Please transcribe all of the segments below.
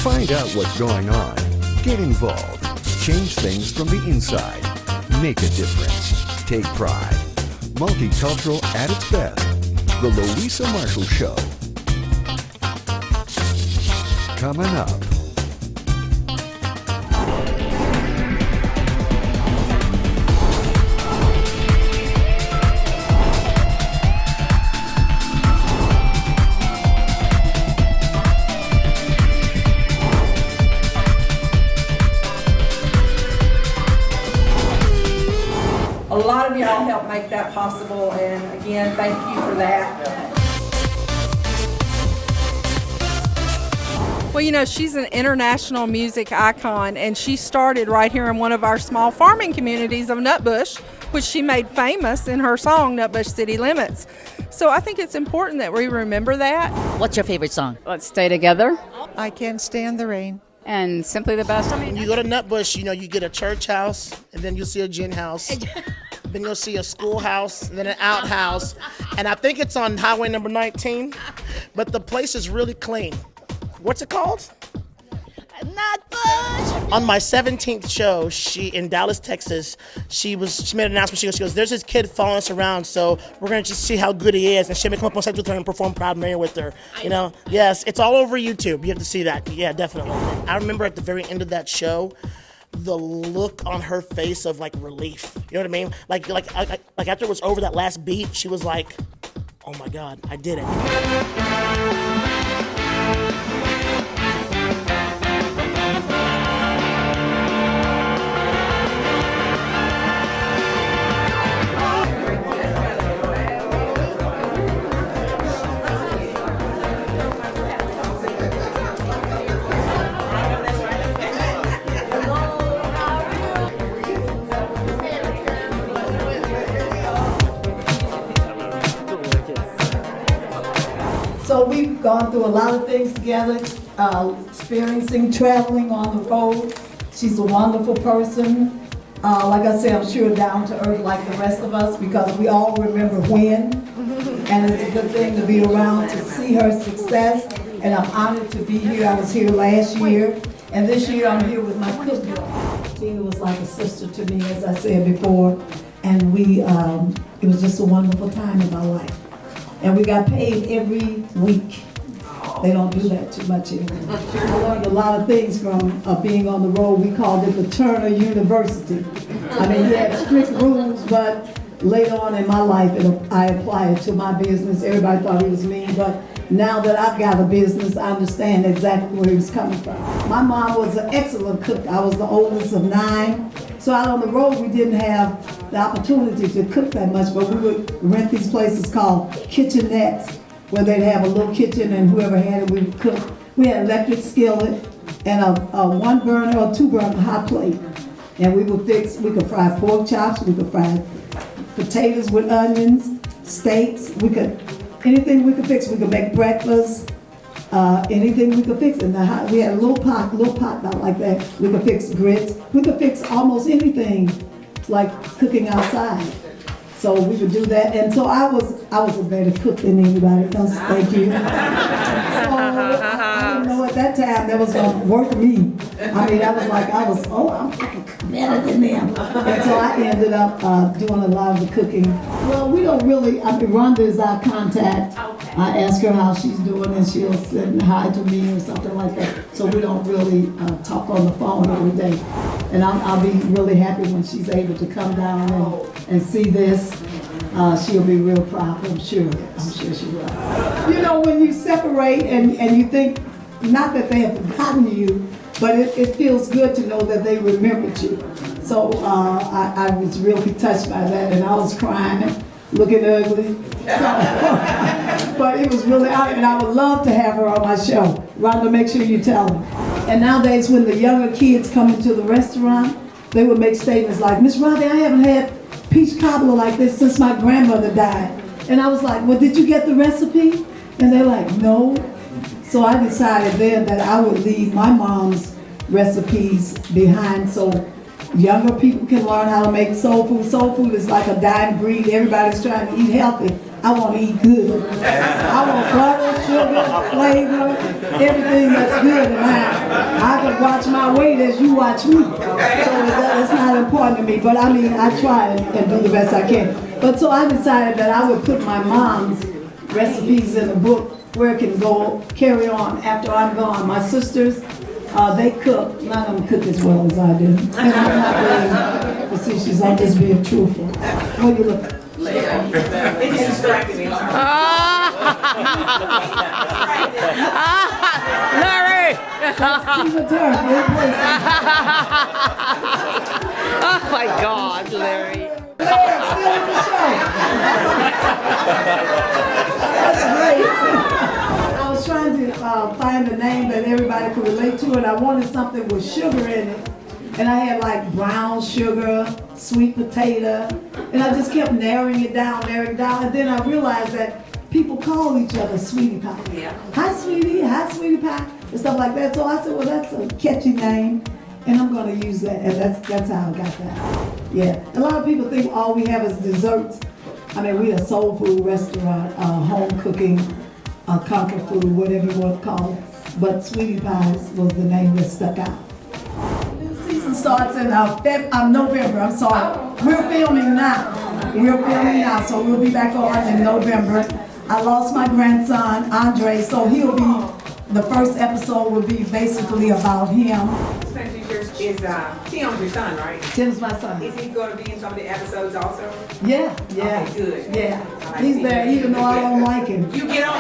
Find out what's going on. Get involved. Change things from the inside. Make a difference. Take pride. Multicultural at its best. The Luisa Marshall Show. Coming up. A lot of y'all helped make that possible, and again, thank you for that. Well, you know, she's an international music icon, and she started right here in one of our small farming communities of Nutbush, which she made famous in her song, Nutbush City Limits. So I think it's important that we remember that. What's your favorite song? Let's Stay Together. I Can't Stand the Rain. And Simply the Best. When you go to Nutbush, you know, you get a church house, and then you'll see a gin house. Then you'll see a schoolhouse, and then an outhouse. And I think it's on highway number 19, but the place is really clean. What's it called? Nutbush. On my 17th show, in Dallas, Texas, she made an announcement. She goes, there's this kid following us around, so we're going to just see how good he is. And she may come up on stage with her and perform Proud Mary with her. You know, yes, it's all over YouTube. You have to see that. Yeah, definitely. I remember at the very end of that show, the look on her face of like relief. You know what I mean? Like after it was over that last beat, she was like, oh my God, I did it. So we've gone through a lot of things together, experiencing, traveling on the road. She's a wonderful person. Like I said, I'm sure down to earth like the rest of us, because we all remember when. And it's a good thing to be around to see her success. And I'm honored to be here. I was here last year. And this year I'm here with my cook girl. Tina was like a sister to me, as I said before. And it was just a wonderful time in my life. And we got paid every week. They don't do that too much anymore. I learned a lot of things from being on the road. We called it the Turner University. I mean, we had strict rules, but later on in my life, I applied it to my business. Everybody thought he was mean, but now that I've got a business, I understand exactly where he was coming from. My mom was an excellent cook. I was the oldest of 9. So out on the road, we didn't have the opportunity to cook that much, but we would rent these places called kitchenettes, where they'd have a little kitchen and whoever had it, we would cook. We had an electric skillet and a 1 burner or 2 burner hot plate. And we could fry pork chops, we could fry potatoes with onions, steaks, anything we could fix. We could make breakfast, anything we could fix. And we had a little pot about like that. We could fix grits. We could fix almost anything like cooking outside. So we would do that. And so I was a better cook than anybody else, thank you. So I didn't know at that time that was gonna work me. I mean, I'm better than them. And so I ended up doing a lot of the cooking. Well, we don't really, Rhonda is our contact. I ask her how she's doing and she'll send hi to me or something like that. So we don't really talk on the phone every day. And I'll be really happy when she's able to come down and see this. She'll be real proud, I'm sure she will. You know, when you separate and you think, not that they have forgotten you, but it feels good to know that they remembered you. So I was really touched by that, and I was crying, looking ugly. But it was really, and I would love to have her on my show. Rhonda, make sure you tell her. And nowadays, when the younger kids come into the restaurant, they would make statements like, Miss Robbie, I haven't had peach cobbler like this since my grandmother died. And I was like, well, did you get the recipe? And they're like, no. So I decided then that I would leave my mom's recipes behind so younger people can learn how to make soul food. Soul food is like a dying breed. Everybody's trying to eat healthy. I want to eat good. I want butter, sugar, flavor, everything that's good. And I can watch my weight as you watch me. So that's not important to me. But I mean, I try and do the best I can. But so I decided that I would put my mom's recipes in a book where it can go carry on after I'm gone. My sisters, they cook. None of them cook as well as I do. And I'm not being facetious. I'm just being truthful. What do you look? It's distracting me. Larry! Keep a turn. Oh my God, Larry. Still in the show. That's great. I was trying to find a name that everybody could relate to, and I wanted something with sugar in it. And I had like brown sugar, sweet potato, and I just kept narrowing it down, and then I realized that people call each other sweetie pie. Yeah. Hi sweetie pie, and stuff like that. So I said, well, that's a catchy name, and I'm gonna use that, and that's how I got that. Yeah, a lot of people think all we have is desserts. I mean, we're a soul food restaurant, home cooking, comfort food, whatever you want to call it. But sweetie pies was the name that stuck out. Season starts in November. I'm sorry. We're filming now. So we'll be back on in November. I lost my grandson, Andre, so the first episode will be basically about him. Is Tim's your son, right? Tim's my son. Is he going to be in some of the episodes also? Yeah. Okay, good. Yeah. He's there even though I don't like him. You get on.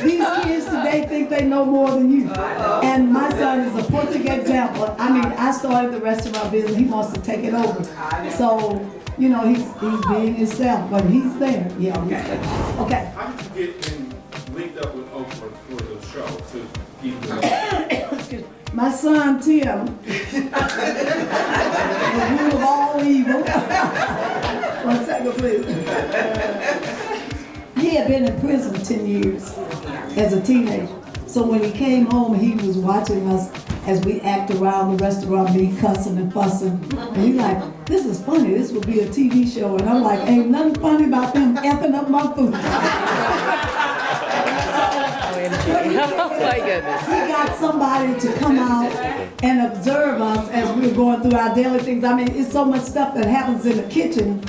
These kids today think they know more than you. And my son is a perfect example. I mean, I started the restaurant business. He wants to take it over. So, you know, he's being himself, but he's there. Yeah, he's there. Okay. How did you get linked up with Oprah for the show to keep it up? My son, Tim, the root of all evil. 1 second, please. He had been in prison 10 years as a teenager. So when he came home, he was watching us as we act around the restaurant, me cussing and fussing. And he's like, this is funny, this would be a TV show. And I'm like, ain't nothing funny about them effing up my food. Oh my goodness. He got somebody to come out and observe us as we're going through our daily things. I mean, it's so much stuff that happens in the kitchen.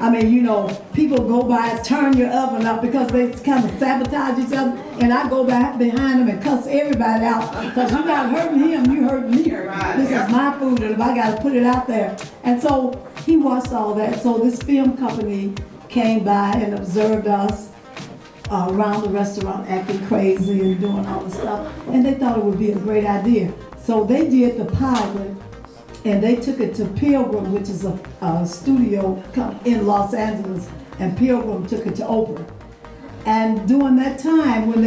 I mean, you know, people go by, turn your oven up because they kind of sabotage each other. And I go back behind them and cuss everybody out because you're not hurting him, you hurting me. This is my food and I got to put it out there. And so he watched all that. So this film company came by and observed us around the restaurant acting crazy and doing all the stuff. And they thought it would be a great idea. So they did the pilot and they took it to Pilgrim, which is a studio in Los Angeles, and Pilgrim took it to Oprah. And during that time when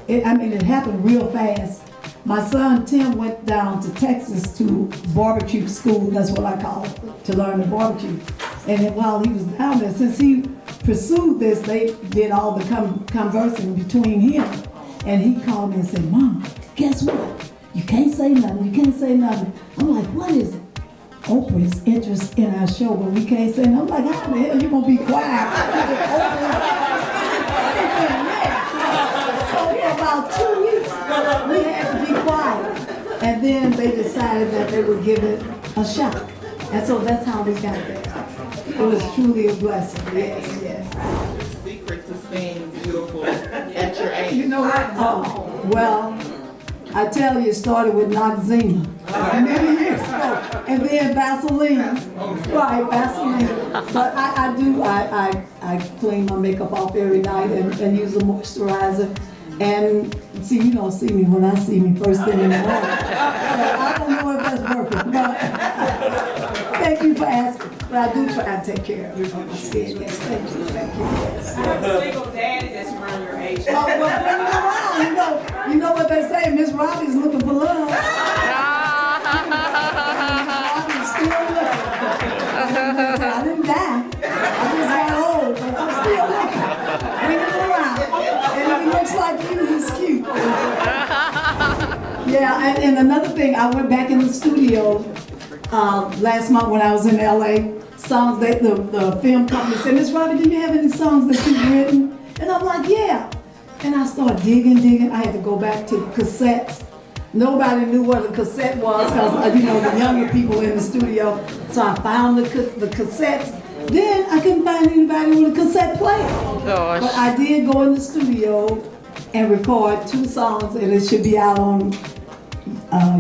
it happened real fast. My son Tim went down to Texas to barbecue school, that's what I call it, to learn to barbecue. And then while he was down there, since he pursued this, they did all the conversing between him. And he called me and said, Mom, guess what? You can't say nothing. I'm like, what is it? Oprah's interest in our show, but we can't say nothing. I'm like, how the hell you gonna be quiet? So for about 2 weeks, we had to be quiet. And then they decided that they would give it a shot. And so that's how we got there. It was truly a blessing, yes. Secret to staying beautiful at your age. You know what? Well, I tell you, it started with Noxzema many years ago, and then Vaseline, right, Vaseline. But I clean my makeup off every night and use a moisturizer. And see, you don't see me when I see me first thing in the morning. So I don't know if that's working, but thank you for asking. But I do try to take care of everybody's skin. Yes, thank you, yes. I have a single daddy that's around your age. Oh, well, bring me around. You know what they say, Miss Robbie's looking for love. I'm still looking. I didn't die. I just got old, but I'm still looking. Bring him around. And if he looks like you, he's cute. Yeah, and another thing, I went back in the studio last month when I was in LA. songs that the film company said, Miss Robbie, do you have any songs that you've written? And I'm like, yeah. And I started digging. I had to go back to cassettes. Nobody knew what a cassette was because, the younger people in the studio. So I found the cassettes. Then I couldn't find anybody with a cassette player. Gosh. But I did go in the studio and record 2 songs, and it should be out on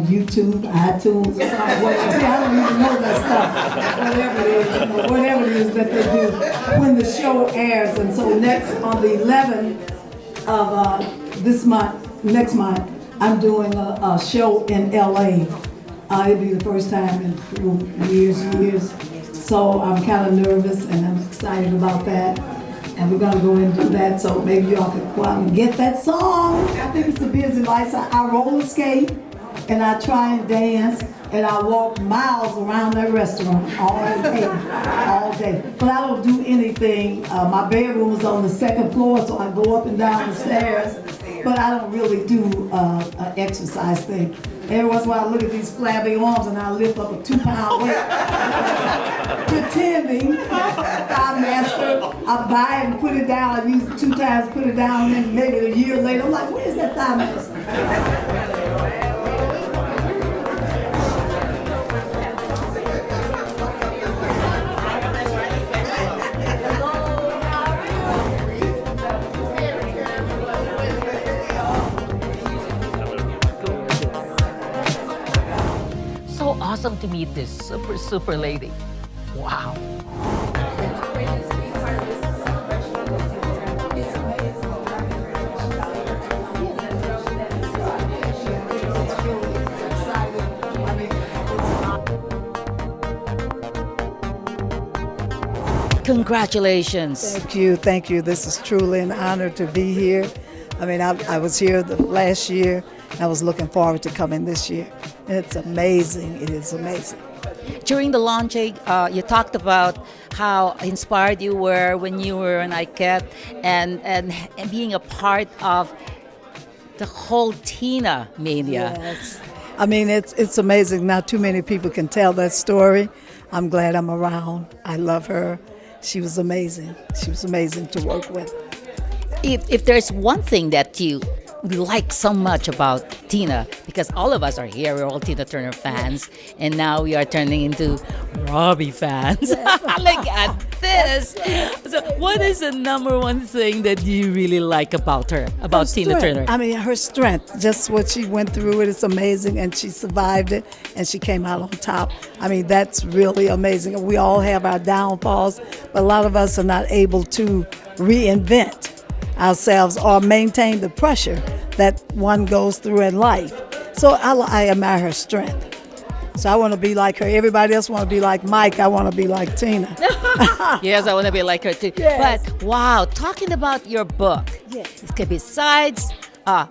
YouTube, iTunes, or something. Whatever. See, I don't even know that stuff. Whatever it is that they do when the show airs. And so on the 11th of next month, I'm doing a show in LA. It'll be the first time in years. So I'm kind of nervous and I'm excited about that. And we're gonna go and do that, so maybe y'all can go out and get that song. I think it's a busy lifestyle. I roller skate and I try and dance and I walk miles around that restaurant all day. But I don't do anything. My bedroom is on the 2nd floor, so I go up and down the stairs. But I don't really do an exercise thing. Every once in a while I look at these flabby arms and I lift up a 2-pound weight. Pretending I'm master. I buy it and put it down. I use it 2 times, put it down, and then maybe a year later, I'm like, where's that thigh master? So awesome to meet this super lady. Wow. Congratulations. Thank you. This is truly an honor to be here. I mean, I was here the last year. I was looking forward to coming this year. It's amazing. It is amazing. During the launching, you talked about how inspired you were when you were an ICAT and being a part of the whole Tina mania. Yes. I mean, it's amazing. Not too many people can tell that story. I'm glad I'm around. I love her. She was amazing. She was amazing to work with. If there's one thing that you like so much about Tina, because all of us are here, we're all Tina Turner fans, and now we are turning into Robbie fans. Look at this. So what is the number one thing that you really like about her, about Tina Turner? I mean, her strength, just what she went through, it's amazing, and she survived it, and she came out on top. I mean, that's really amazing. We all have our downfalls, but a lot of us are not able to reinvent ourselves or maintain the pressure that one goes through in life. So I admire her strength. So I want to be like her. Everybody else want to be like Mike. I want to be like Tina. Yes, I want to be like her too. Yes. But wow, talking about your book. Yes.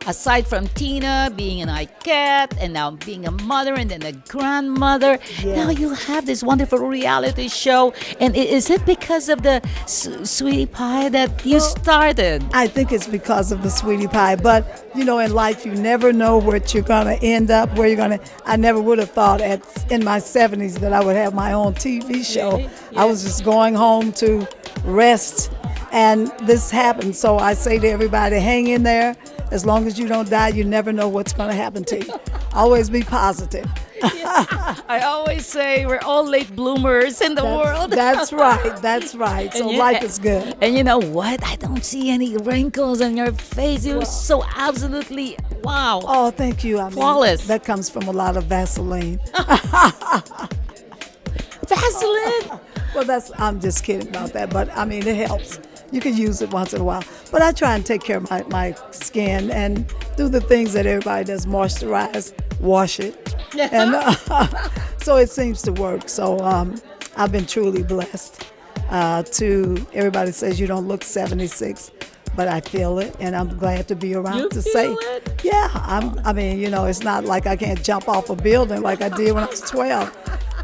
Aside from Tina being an ICAT and now being a mother and then a grandmother, now you have this wonderful reality show. And is it because of the Sweetie Pie that you started? I think it's because of the Sweetie Pie. But, in life, you never know what you're going to end up, I never would have thought in my 70s that I would have my own TV show. Yeah. I was just going home to rest, and this happened. So I say to everybody, hang in there. As long as you don't die, you never know what's going to happen to you. Always be positive. I always say we're all late bloomers in the world. That's right. So life is good. And you know what? I don't see any wrinkles on your face. You're so absolutely, wow. Oh, thank you. Flawless. That comes from a lot of Vaseline. Vaseline? Well, I'm just kidding about that, but it helps. You can use it once in a while. But I try and take care of my skin and do the things that everybody does, moisturize, wash it. And so it seems to work. So I've been truly blessed. Everybody says you don't look 76, but I feel it, and I'm glad to be around to say, it? Yeah, it's not like I can't jump off a building like I did when I was 12.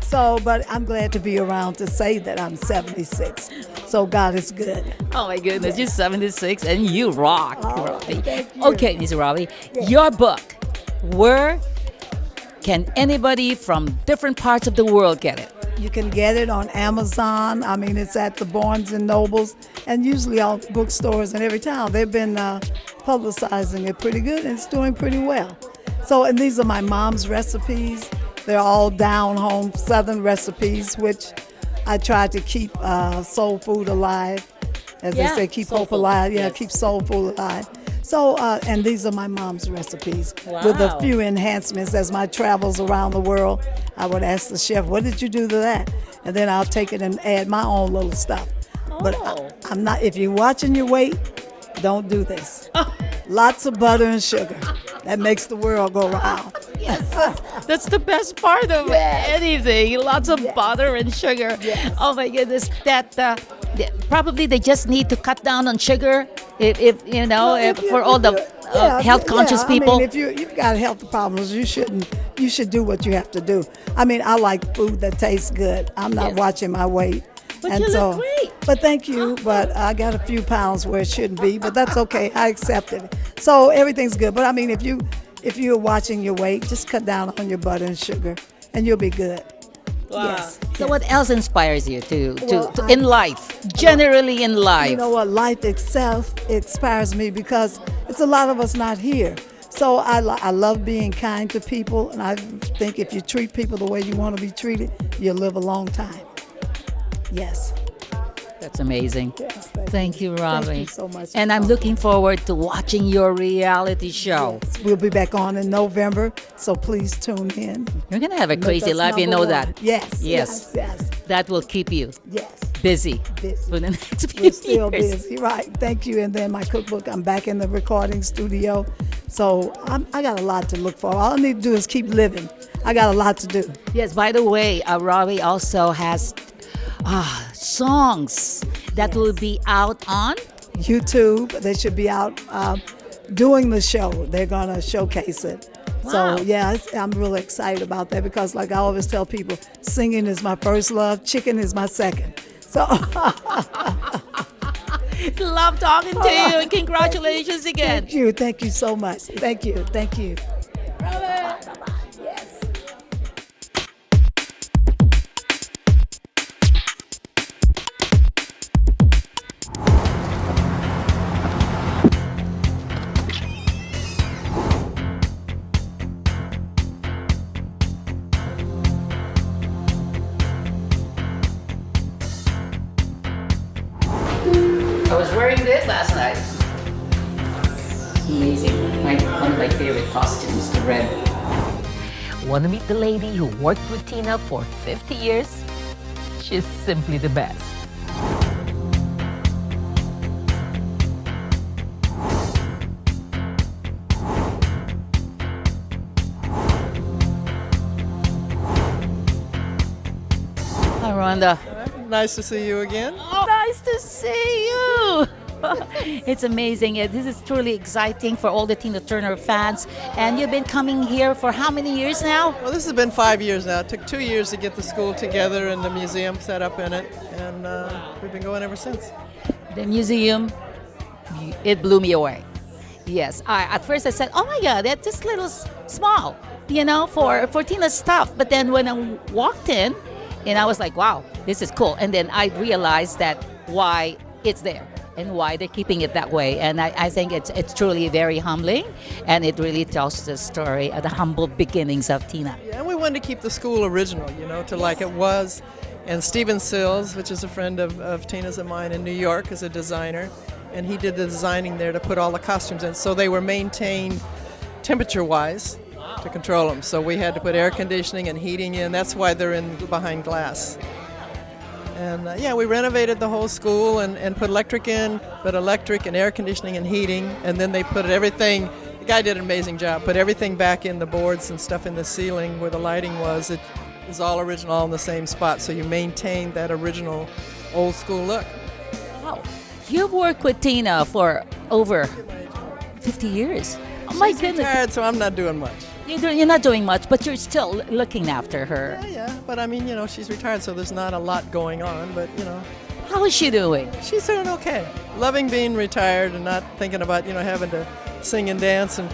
So, but I'm glad to be around to say that I'm 76. So God is good. Oh my goodness, you're 76 and you rock, Robbie. Thank you. Okay, Ms. Robbie, your book, where can anybody from different parts of the world get it? You can get it on Amazon. I mean, it's at the Barnes and Nobles, and usually all bookstores in every town. They've been publicizing it pretty good, and it's doing pretty well. So, and these are my mom's recipes. They're all down home Southern recipes, which I try to keep soul food alive. As they say, keep hope alive. Yeah, yes. keep soul food alive. So, and these are my mom's recipes with a few enhancements. As my travels around the world, I would ask the chef, what did you do to that? And then I'll take it and add my own little stuff. But I'm not, if you're watching your weight, don't do this. Lots of butter and sugar. That makes the world go round. Yes, that's the best part of anything. Lots of butter and sugar. Yes. Oh my goodness, that probably they just need to cut down on sugar. If you know, for all the health conscious people. I mean, if you've got health problems, you should do what you have to do. I mean, I like food that tastes good. I'm not watching my weight. But you look great. But thank you. But I got a few pounds where it shouldn't be. But that's okay. I accept it. So everything's good. But I mean, if you're watching your weight, just cut down on your butter and sugar, and you'll be good. Wow. Yes. So what else inspires you to in life, generally in life? You know what? Life itself inspires me because it's a lot of us not here. So I love being kind to people, and I think if you treat people the way you want to be treated, you'll live a long time. Yes. That's amazing. Yes, Thank you, Robbie. Thank you so much. And I'm looking forward to watching your reality show. Yes, we'll be back on in November, so please tune in. You're going to have a Make crazy us life, you know number one. that. Yes. That will keep you Yes. busy Busy. for the next few We're still years. busy, right? Thank you. And then my cookbook, I'm back in the recording studio. So I got a lot to look for. All I need to do is keep living. I got a lot to do. Yes, by the way, Robbie also has songs that will be out on YouTube, they should be out doing the show. They're going to showcase it. Wow. So, yeah, I'm really excited about that because, like I always tell people, singing is my first love, chicken is my second. So, love talking to you, and congratulations again. Thank you so much. Thank you. I was wearing this last night. Amazing. One of my favorite costumes, the red. Want to meet the lady who worked with Tina for 50 years? She's simply the best. Hi, Rhonda. Nice to see you again. Oh, nice to see you. It's amazing. This is truly exciting for all the Tina Turner fans. And you've been coming here for how many years now? Well, this has been 5 years now. It took 2 years to get the school together and the museum set up in it, and we've been going ever since. The museum, it blew me away. Yes, at first I said, oh my God, that's just little small, for Tina's stuff. But then when I walked in, and I was like, wow, this is cool. And then I realized that why it's there and why they're keeping it that way. And I think it's truly very humbling, and it really tells the story of the humble beginnings of Tina. Yeah, and we wanted to keep the school original, to like it was. And Stephen Sills, which is a friend of Tina's and mine in New York, is a designer. And he did the designing there to put all the costumes in. So they were maintained temperature-wise to control them. So we had to put air conditioning and heating in. That's why they're in behind glass. And we renovated the whole school and put electric in, put electric and air conditioning and heating. And then they put everything, the guy did an amazing job, put everything back in the boards and stuff in the ceiling where the lighting was. It was all original, all in the same spot. So you maintain that original old school look. Wow. You've worked with Tina for over 50 years. Oh my She's goodness. retired, so I'm not doing much. You're not doing much, but you're still looking after her. Yeah, but I mean, she's retired, so there's not a lot going on, but, How is she doing? she's doing okay. Loving being retired and not thinking about, having to sing and dance and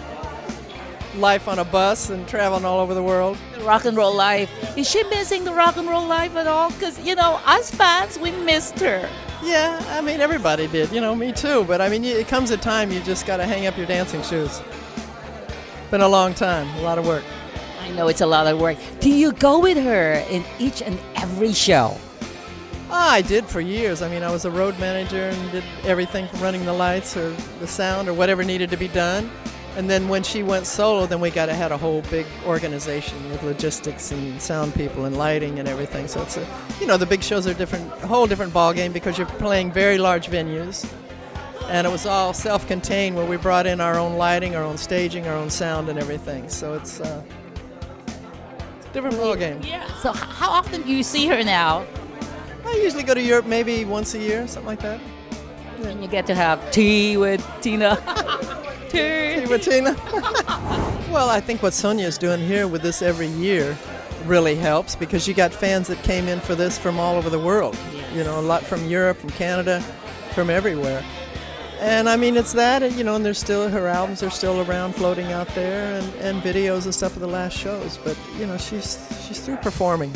life on a bus and traveling all over the world. Rock and roll life. Is she missing the rock and roll life at all? Because, us fans, we missed her. Yeah, I mean, everybody did, me too. But I mean, it comes a time you just got to hang up your dancing shoes. Been a long time, a lot of work. I know it's a lot of work. Do you go with her in each and every show? I did for years. I mean, I was a road manager and did everything from running the lights or the sound or whatever needed to be done. And then when she went solo, then we had a whole big organization with logistics and sound people and lighting and everything. So it's the big shows are a whole different ball game because you're playing very large venues. And it was all self-contained where we brought in our own lighting, our own staging, our own sound and everything. So it's a different ball game. Yeah. So how often do you see her now? I usually go to Europe maybe once a year, something like that. Yeah. And you get to have tea with Tina. Tea with Tina. Well, I think what Sonia's doing here with this every year really helps because you got fans that came in for this from all over the world. Yes. A lot from Europe, from Canada, from everywhere. And I mean, it's that, and there's still, her albums are still around floating out there and videos and stuff of the last shows. But, she's through performing.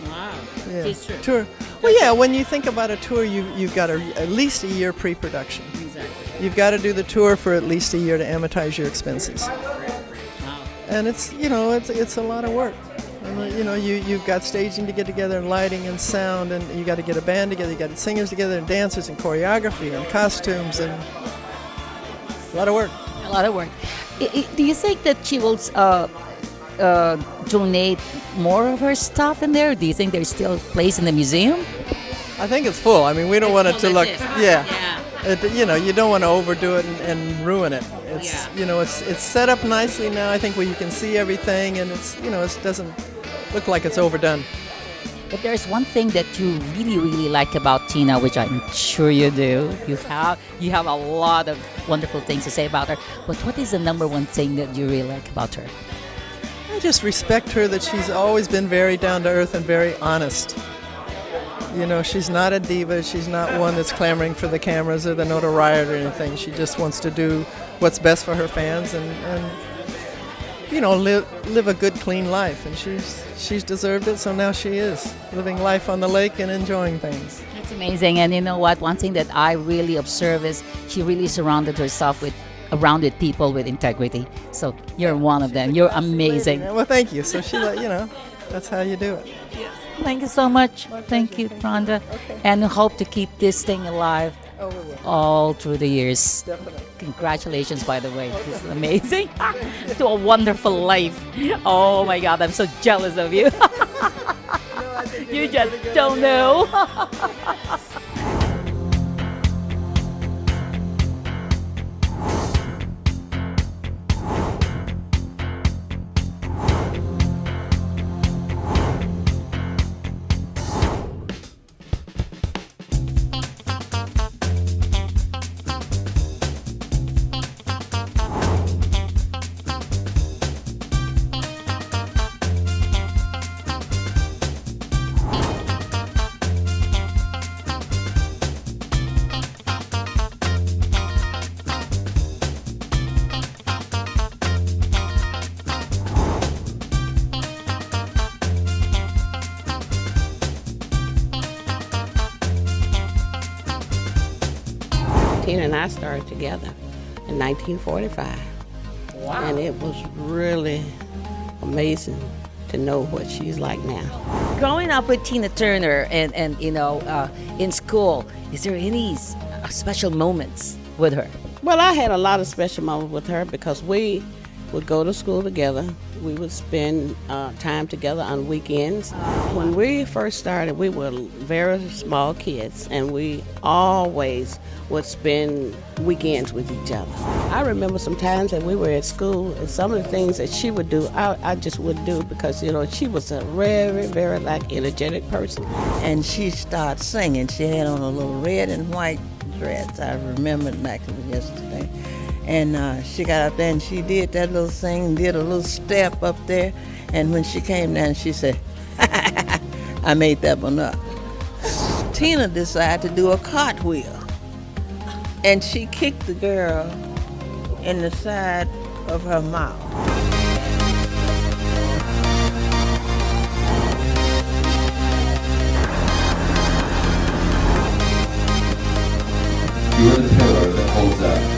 Wow. Yeah. She's true. Tour. Well, yeah, when you think about a tour, you've got at least a year pre-production. Exactly. You've got to do the tour for at least a year to amortize your expenses. Wow. And it's a lot of work. And, you've got staging to get together and lighting and sound, and you got to get a band together, you got singers together and dancers and choreography and costumes and a lot of work. A lot of work. Do you think that she will donate more of her stuff in there? Do you think there's still a place in the museum? I think it's full. I mean, we don't want it to look, yeah. You don't want to overdo it and ruin it. It's it's set up nicely now. I think where you can see everything, and it doesn't look like it's overdone. But there's one thing that you really, really like about Tina, which I'm sure you do. You have a lot of wonderful things to say about her. But what is the number one thing that you really like about her? I just respect her that she's always been very down to earth and very honest. She's not a diva. She's not one that's clamoring for the cameras or the notoriety or anything. She just wants to do what's best for her fans and live a good, clean life. And she's deserved it, so now she is living life on the lake and enjoying things. That's amazing. And you know what? One thing that I really observe is she really surrounded herself with people with integrity. So you're one of them. You're amazing. Well, thank you. So that's how you do it. Yes. Thank you so much. Thank you, Rhonda. Okay. And I hope to keep this thing alive all through the years. Definitely. Congratulations, by the way. This is amazing. To a wonderful life. Oh my God, I'm so jealous of you. You just don't know. Tina and I started together in 1945. Wow. And it was really amazing to know what she's like now. Growing up with Tina Turner and in school, is there any special moments with her? Well, I had a lot of special moments with her because we would go to school together. We would spend time together on weekends. When we first started, we were very small kids, and we always would spend weekends with each other. I remember some times that we were at school, and some of the things that she would do, I just wouldn't do because, she was a very, very, energetic person. And she started singing. She had on a little red and white dress. I remember it like it was yesterday. And she got up there and she did that little thing, did a little step up there. And when she came down, she said, I made that one up. Tina decided to do a cartwheel. And she kicked the girl in the side of her mouth. You're the pillar that holds up